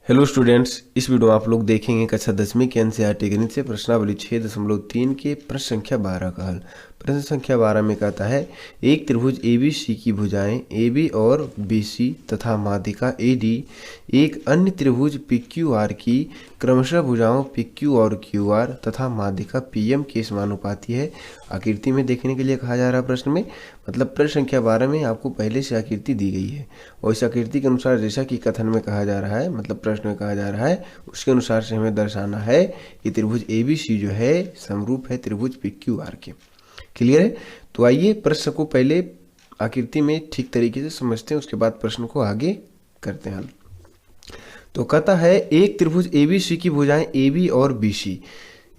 Hello students, इस video में आप लोग देखेंगे कक्षा 10वीं के एनसीईआरटी गणित से प्रश्नावली 6.3 के प्रश्न संख्या 12 का हल। प्रश्न संख्या 12 में कहता है एक त्रिभुज ABC की भुजाएं AB और BC तथा माध्यिका AD एक अन्य त्रिभुज PQR की क्रमशः भुजाओं PQ और QR तथा माध्यिका PM के समानुपाती है। आकृति में देखने के लिए कहा जा रहा है प्रश्न में, मतलब प्रश्न संख्या 12 में आपको पहले से आकृति दी गई है और इस आकृति के अनुसार जैसा कि कथन में कहा जा रहा है, मतलब प्रश्न में कहा जा रहा है, उसके अनुसार से हमें दर्शाना है कि त्रिभुज ABC जो है समरूप है त्रिभुज PQR के। क्लियर है? तो आइए प्रश्न को पहले आकृति में ठीक तरीके से समझते हैं, उसके बाद प्रश्न को आगे करते हैं हल। तो कहता है एक त्रिभुज ABC की भुजाएं AB और BC,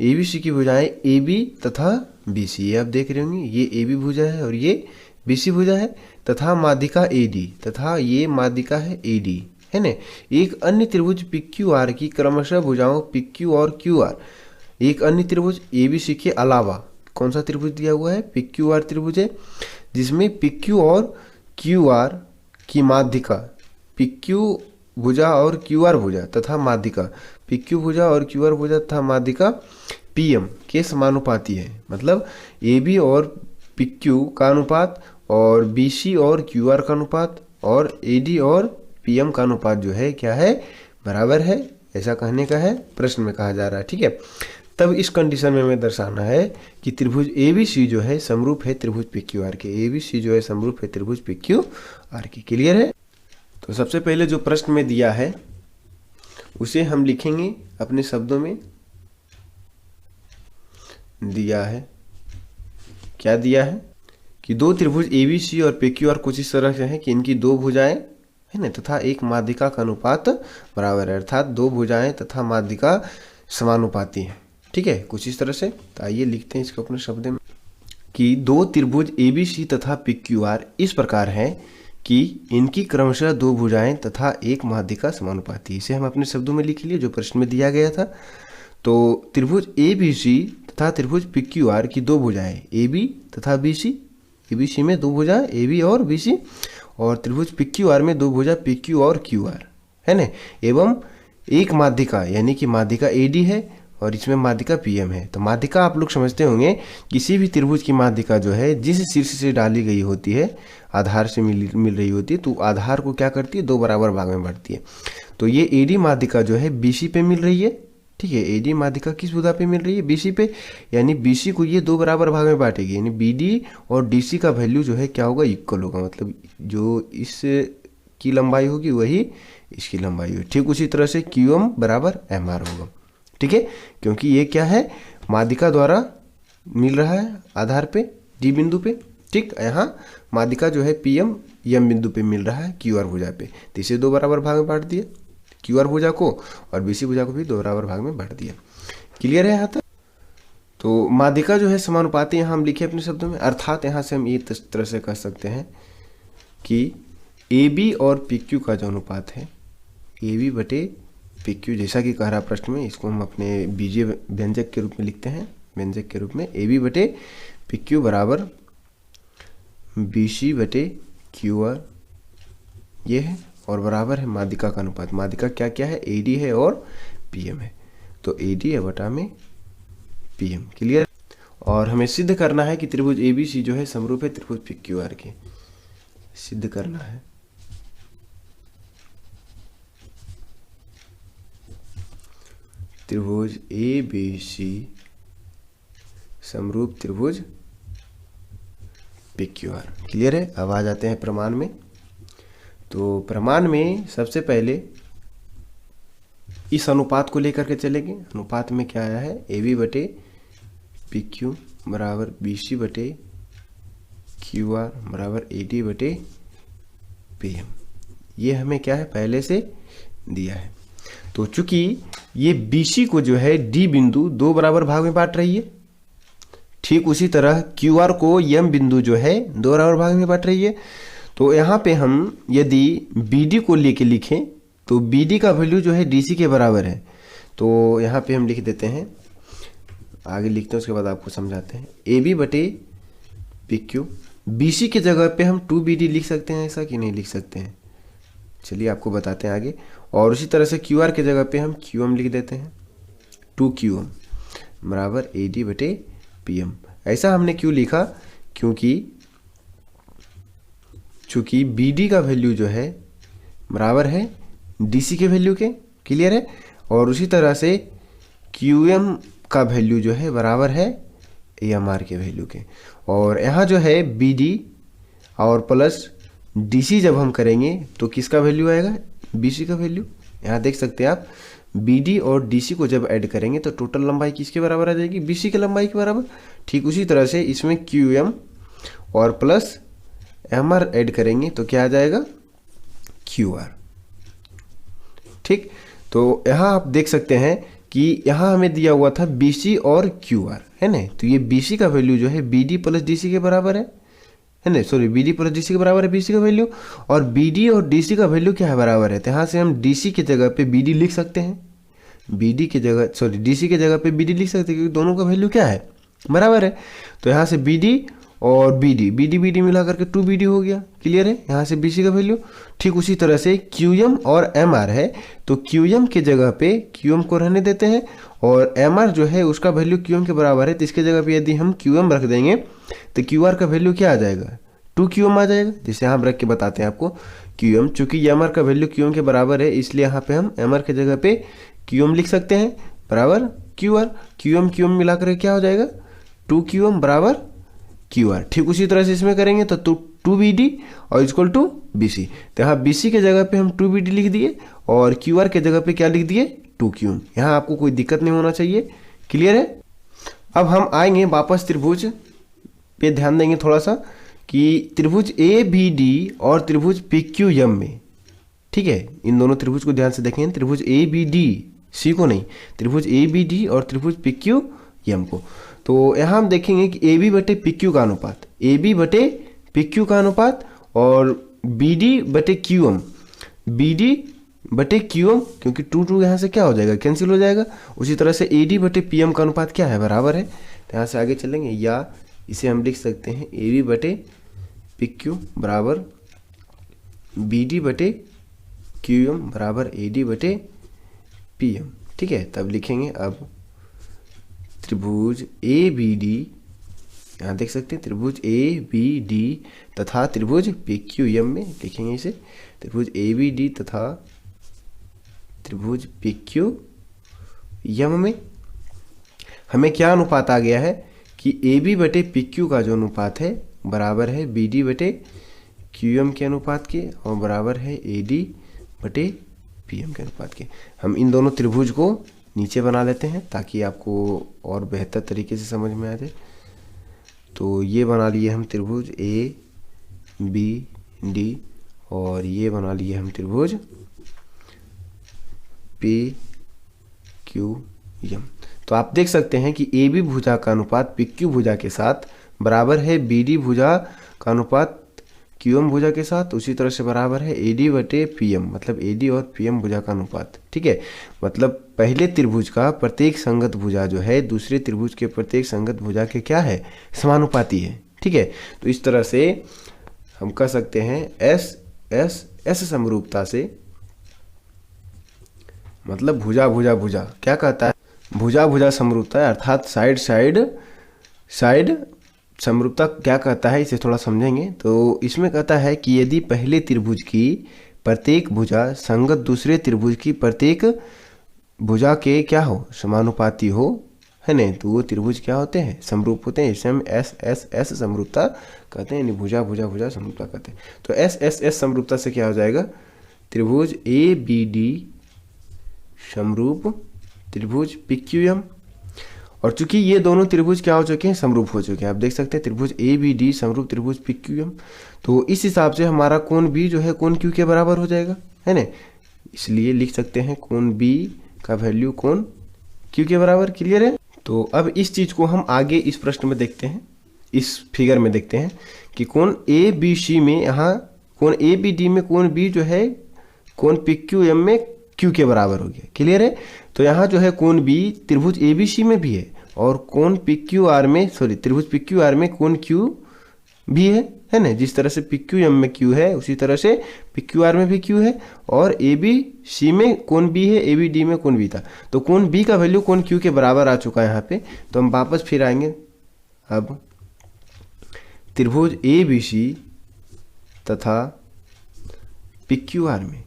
ABC की भुजाएं AB तथा BC, ये आप देख रहे होंगे, ये AB भुजा है और ये BC भुजा है, तथा माध्यिका AD, तथा ये माध्यिका है AD, है ना। एक अन्य त्रिभुज PQR की क्रमशः भुजाओं PQ और QR, एक अन्य त्रिभुज ABC के अलावा कौन सा त्रिभुज दिया हुआ है? PQR त्रिभुज है, जिसमें PQ और QR की माध्यिका, PQ भुजा और QR भुजा तथा माध्यिका, PQ भुजा और QR भुजा तथा माध्यिका PM के समानुपाती है। मतलब AB और PQ का अनुपात और BC और QR का अनुपात और AD और PM का अनुपात जो है क्या है? बराबर है, ऐसा कहने का है, प्रश्न में कहा जा रहा है। ठीक है, तब इस कंडीशन में हमें दर्शाना है कि त्रिभुज ABC जो है समरूप है त्रिभुज PQR के। ABC जो है समरूप है त्रिभुज PQR के। क्लियर है? तो सबसे पहले जो प्रश्न में दिया है उसे हम लिखेंगे अपने शब्दों में। दिया है, क्या दिया है कि दो त्रिभुज ABC और PQR कुछ इस तरह से है कि इनकी दो भुजाएं है ना तथा एक माध्यिका का अनुपात बराबर है, अर्थात दो भुजाएं तथा माध्यिका समानुपाती है। ठीक है, कुछ इस तरह से। तो आइए लिखते हैं इसको अपने शब्द में कि दो त्रिभुज ABC तथा PQR इस प्रकार हैं कि इनकी क्रमशः दो भुजाएं तथा एक माध्यिका समानुपाती। इसे हम अपने शब्दों में लिख लिए जो प्रश्न में दिया गया था। तो त्रिभुज ABC तथा त्रिभुज PQR की दो भुजाएं AB तथा BC, ABC में दो भुजा AB और BC, और त्रिभुज PQR में दो भुजा PQ और QR, है ना, एवं एक माध्यिका यानी कि माध्यिका AD है और इसमें माध्यिका PM है। तो माध्यिका आप लोग समझते होंगे, किसी भी त्रिभुज की माध्यिका जो है जिस शीर्ष से डाली गई होती है, आधार से मिल रही होती है, तो आधार को क्या करती है? दो बराबर भाग में बांटती है। तो ये AD माध्यिका जो है BC पे मिल रही है। ठीक है, AD माध्यिका किस भुजा पे मिल रही है? BC पे, यानी BC को ये दो बराबर भाग में बांटेगी, यानी BD और DC का वैल्यू जो है क्या होगा? इक्वल होगा, मतलब जो इस की लंबाई होगी वही इसकी लंबाई होगी। ठीक उसी तरह से QM बराबर MR होगा। ठीक है, क्योंकि ये क्या है? माध्यिका द्वारा मिल रहा है आधार पे D बिंदु पे। ठीक, यहाँ माध्यिका जो है PM M बिंदु पे मिल रहा है QR भुजा पे, तो इसे दो बराबर भाग में बांट दिया QR भुजा को, और BC भुजा को भी दो बराबर भाग में बांट दिया। क्लियर है यहाँ तक? तो माध्यिका जो है समानुपाती यहाँ हम लिखे अपने शब्दों में, अर्थात यहाँ से हम ये तरह से कह सकते हैं कि AB और PQ का जो अनुपात है AB बटे PQ, जैसा कि कह रहा प्रश्न में, इसको हम अपने बीजीय व्यंजक के रूप में लिखते हैं, व्यंजक के रूप में AB बटे PQ बराबर BC बटे QR, ये है, और बराबर है माध्यिका का अनुपात। माध्यिका क्या क्या है? AD है और PM है, तो AD है बटा में PM। क्लियर? और हमें सिद्ध करना है कि त्रिभुज ABC जो है समरूप है त्रिभुज PQR के, सिद्ध करना है। त्रिभुज ABC समरूप त्रिभुज PQR। क्लियर है? अब आ जाते हैं प्रमाण में। तो प्रमाण में सबसे पहले इस अनुपात को लेकर के चलेंगे। अनुपात में क्या आया है? AB बटे PQ बराबर BC बटे QR बराबर AD बटे PM। ये हमें क्या है? पहले से दिया है। तो चूंकि ये BC को जो है D बिंदु दो बराबर भाग में बांट रही है, ठीक उसी तरह QR को M बिंदु जो है दो बराबर भाग में बांट रही है। तो यहाँ पे हम यदि BD को लेके लिखें तो BD का वैल्यू जो है DC के बराबर है। तो यहाँ पे हम लिख देते हैं, आगे लिखते हैं उसके बाद आपको समझाते हैं। AB बटे PQ, BC की जगह पे हम 2BD लिख सकते हैं, ऐसा कि नहीं लिख सकते हैं? चलिए आपको बताते हैं आगे। और उसी तरह से क्यू आर के जगह पे हम क्यू एम लिख देते हैं, 2QM बराबर AD बटे PM। ऐसा हमने क्यों लिखा, क्योंकि चूंकि BD का वैल्यू जो है बराबर है DC के वैल्यू के, क्लियर है। और उसी तरह से QM का वैल्यू जो है बराबर है AMR के वैल्यू के। और यहाँ जो है BD और प्लस DC जब हम करेंगे तो किसका वैल्यू आएगा, BC का वैल्यू। यहाँ देख सकते हैं आप, BD और DC को जब ऐड करेंगे तो टोटल लंबाई किसके बराबर आ जाएगी, BC की लंबाई के बराबर। ठीक उसी तरह से इसमें QM और प्लस MR ऐड करेंगे तो क्या आ जाएगा, QR। ठीक, तो यहाँ आप देख सकते हैं कि यहाँ हमें दिया हुआ था BC और QR, है ना। तो ये BC का वैल्यू जो है BD प्लस DC के बराबर है ना, सॉरी BD प्लस DC के बराबर है BC का वैल्यू। और BD और DC का वैल्यू क्या है, बराबर है। तो यहाँ से हम DC की जगह पे BD लिख सकते हैं, BD की जगह सॉरी DC की जगह पे BD लिख सकते हैं, क्योंकि दोनों का वैल्यू क्या है, बराबर है। तो यहाँ से BD और BD मिला करके 2BD हो गया, क्लियर है। यहाँ से BC का वैल्यू। ठीक उसी तरह से QM और MR है, तो QM के जगह पे QM को रहने देते हैं और MR जो है उसका वैल्यू QM के बराबर है। तो इसके जगह पे यदि हम QM रख देंगे तो QR का वैल्यू क्या आ जाएगा, 2QM आ जाएगा। जिसे हम रख के बताते हैं आपको QM, चूंकि MR का वैल्यू QM के बराबर है इसलिए यहाँ पे हम MR के जगह पे QM लिख सकते हैं बराबर QR। QM मिलाकर क्या हो जाएगा, 2QM बराबर QR। ठीक उसी तरह से इसमें करेंगे तो 2BD और इक्वल टू BC। तो यहाँ BC के जगह पे हम 2BD लिख दिए और QR के जगह पे क्या लिख दिए, 2QM। यहाँ आपको कोई दिक्कत नहीं होना चाहिए, क्लियर है। अब हम आएंगे वापस त्रिभुज पे, ध्यान देंगे थोड़ा सा कि त्रिभुज ABD और त्रिभुज PQM में, ठीक है, इन दोनों त्रिभुज को ध्यान से देखें, त्रिभुज ABD, C को नहीं, त्रिभुज ABD और त्रिभुज PQM को। तो यहाँ हम देखेंगे कि AB बटे PQ का अनुपात, AB बटे PQ का अनुपात और BD बटे QM, BD बटे QM, क्योंकि 2 यहाँ से क्या हो जाएगा, कैंसिल हो जाएगा। उसी तरह से AD बटे PM का अनुपात क्या है, बराबर है। तो यहाँ से आगे चलेंगे, या इसे हम लिख सकते हैं AB बटे PQ बराबर BD बटे QM बराबर AD बटे PM, ठीक है। तब लिखेंगे अब त्रिभुज ABD, यहाँ देख सकते हैं त्रिभुज ABD तथा त्रिभुज PQM में लिखेंगे इसे, त्रिभुज ABD तथा त्रिभुज PQM में हमें क्या अनुपात आ गया है कि AB बटे PQ का जो अनुपात है बराबर है BD बटे QM के अनुपात के और बराबर है AD बटे PM के अनुपात के। हम इन दोनों त्रिभुज को नीचे बना लेते हैं ताकि आपको और बेहतर तरीके से समझ में आ जाए। तो ये बना लिए हम त्रिभुज ABD और ये बना लिए हम त्रिभुज PQM। तो आप देख सकते हैं कि AB भुजा का अनुपात PQ भुजा के साथ बराबर है BD भुजा का अनुपात QM भुजा के साथ, उसी तरह से बराबर है AD बटे PM, मतलब AD और PM भुजा का अनुपात, ठीक है। मतलब पहले त्रिभुज का प्रत्येक संगत भुजा जो है दूसरे त्रिभुज के प्रत्येक संगत भुजा के क्या है, समानुपाती है, ठीक है। तो इस तरह से हम कह सकते हैं S समरूपता से, मतलब भुजा क्या कहता है, भुजा समरूपता है, अर्थात साइड समरूपता क्या कहता है, इसे थोड़ा समझेंगे। तो इसमें कहता है कि यदि पहले त्रिभुज की प्रत्येक भुजा संगत दूसरे त्रिभुज की प्रत्येक भुजा के क्या हो, समानुपाती हो, है ना, तो वो त्रिभुज क्या होते हैं, समरूप होते हैं। इसे हम S समरूपता कहते हैं, यानी भुजा समरूपता कहते हैं। तो S समरूपता से क्या हो जाएगा, त्रिभुज ABD समरूप त्रिभुज PQM। और चूंकि ये दोनों त्रिभुज क्या हो चुके हैं, समरूप हो चुके हैं। आप देख सकते हैं त्रिभुज ABD समरूप त्रिभुज PQM। तो इस हिसाब से हमारा कोण B जो है कोण Q के बराबर हो जाएगा, है ना। इसलिए लिख सकते हैं कोण B का वैल्यू कोण Q के बराबर, क्लियर है। तो अब इस चीज को हम आगे इस प्रश्न में देखते हैं, इस फिगर में देखते हैं कि कोण ABC में, यहाँ कोण ABD में कोण B जो है कोण PQM में Q के बराबर हो गया, क्लियर है। तो यहाँ जो है कोण B त्रिभुज ABC में भी है और कोण PQR में, सॉरी त्रिभुज PQR में कोण Q भी है, है ना, जिस तरह से PQM में Q है उसी तरह से PQR में भी Q है, और ABC में कोण B है, ABD में कोण B था। तो कोण B का वैल्यू कोण Q के बराबर आ चुका है यहाँ पे। तो हम वापस फिर आएंगे अब त्रिभुज ABC तथा PQR में,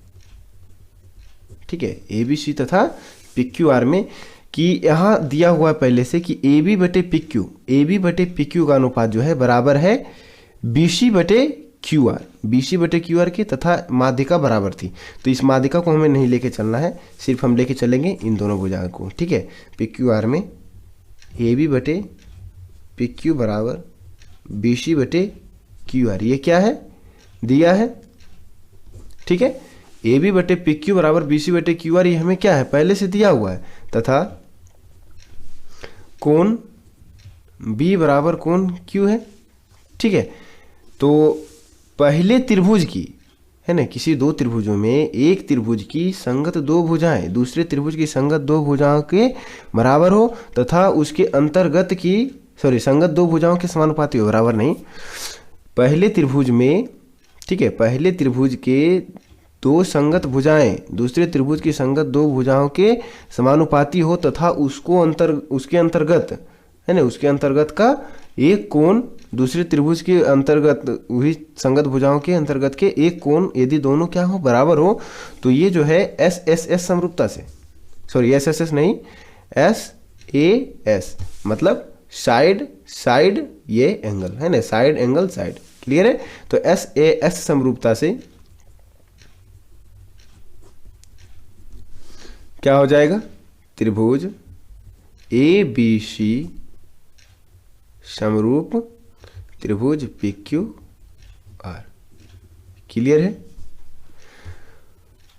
ठीक है, ABC तथा PQR में, कि यहाँ दिया हुआ है पहले से कि AB बटे PQ का अनुपात जो है बराबर है BC बटे QR के, तथा माध्यिका बराबर थी। तो इस माध्यिका को हमें नहीं लेके चलना है, सिर्फ हम लेके चलेंगे इन दोनों भुजाओं को, ठीक है। PQR में AB बटे PQ बराबर BC बटे QR, ये क्या है, दिया है, ठीक है। AB बटे PQ बराबर BC बटे QR, ये हमें क्या है, पहले से दिया हुआ है, तथा कोण B बराबर कोण Q है, ठीक है। तो पहले त्रिभुज की, है ना, किसी दो त्रिभुजों में एक त्रिभुज की संगत दो भुजाएं दूसरे त्रिभुज की संगत दो भुजाओं के बराबर हो, तथा उसके अंतर्गत की संगत दो भुजाओं के समानुपाती हो, बराबर नहीं, पहले त्रिभुज में, ठीक है, पहले त्रिभुज के दो संगत भुजाएं दूसरे त्रिभुज की संगत दो भुजाओं के समानुपाती हो, तथा उसके अंतर्गत, है ना, उसके अंतर्गत का एक कोण दूसरे त्रिभुज के अंतर्गत वही संगत भुजाओं के अंतर्गत के एक कोण यदि दोनों क्या हो, बराबर हो, तो ये जो है SSS समरूपता से, SSS नहीं, SAS मतलब साइड ये एंगल, है ना, साइड एंगल साइड, क्लियर है। तो SAS समरूपता से क्या हो जाएगा, त्रिभुज ABC समरूप त्रिभुज PQR, क्लियर है।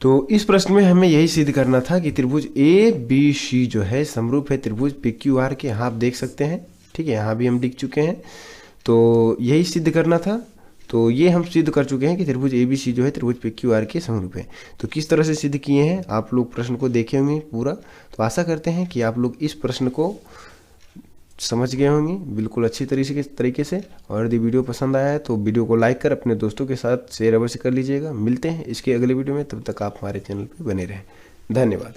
तो इस प्रश्न में हमें यही सिद्ध करना था कि त्रिभुज ABC जो है समरूप है त्रिभुज PQR के, यहाँ आप देख सकते हैं, ठीक है, यहाँ भी हम लिख चुके हैं, तो यही सिद्ध करना था। तो ये हम सिद्ध कर चुके हैं कि त्रिभुज ABC जो है त्रिभुज PQR के समरूप है। तो किस तरह से सिद्ध किए हैं, आप लोग प्रश्न को देखे होंगे पूरा, तो आशा करते हैं कि आप लोग इस प्रश्न को समझ गए होंगे बिल्कुल अच्छी तरीके से। और यदि वीडियो पसंद आया है तो वीडियो को लाइक कर अपने दोस्तों के साथ शेयर अवश्य कर लीजिएगा। मिलते हैं इसके अगले वीडियो में, तब तक आप हमारे चैनल पर बने रहें। धन्यवाद।